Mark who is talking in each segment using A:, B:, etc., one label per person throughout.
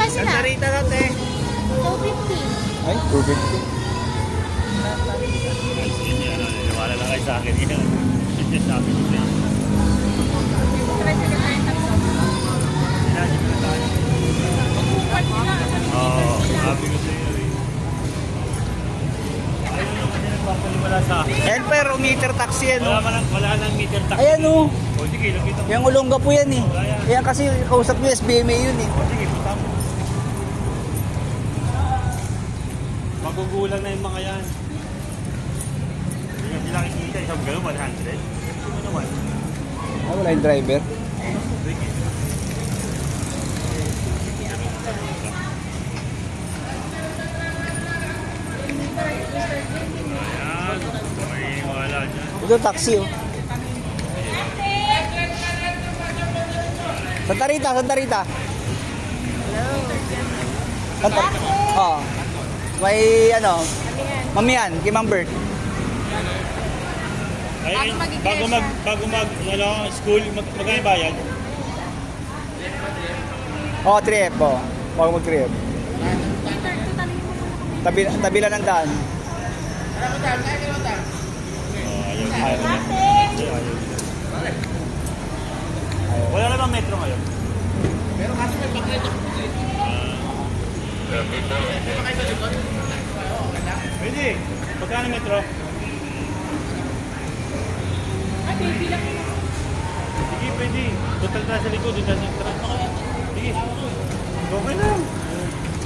A: ba sila?
B: Sarita natin.
A: 250.
C: Ay, 250.
B: Wala lang kayo sa akin. Hindi sabi ko na. Oo, sabi ko sa'yo eh. Ayun naman din nagpapaliwala sa akin.
C: Ayan pero meter taxi yan.
B: Wala nang meter tax.
C: Ayan o.
B: O sige, nakita mo.
C: Yung Olonga po yan eh. Ayan kasi kausap niyo SBMA yun eh.
B: O sige, punta mo. Magugulang na yung mga yan. Hindi nga sila kikita. Isang gano'n, 100. Ano naman?
C: Ah, wala yung driver.
B: Sige. Ayan, may wala dyan.
C: Ito taxi oh. Santa Rita, Santa Rita. Santa Oh. May ano? Mamihan, kay Ma'am Bert.
B: Ay, bago mag school, magkano bayad?
C: Oh, trip oh. Bago mag-trip. Tabi lang ng daan.
B: Wala na bang metro ngayon? Pwede. Magkano metro? Sige, pwede. Total na sa likod. Doon sa truck na kayo. Sige. Okay lang.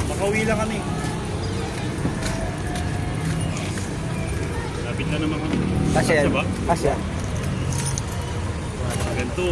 B: Makauwi lang kami. Lapit na naman kami.
C: Kasya yan.
B: Kasya ba?
C: Kasya.
B: Ganito.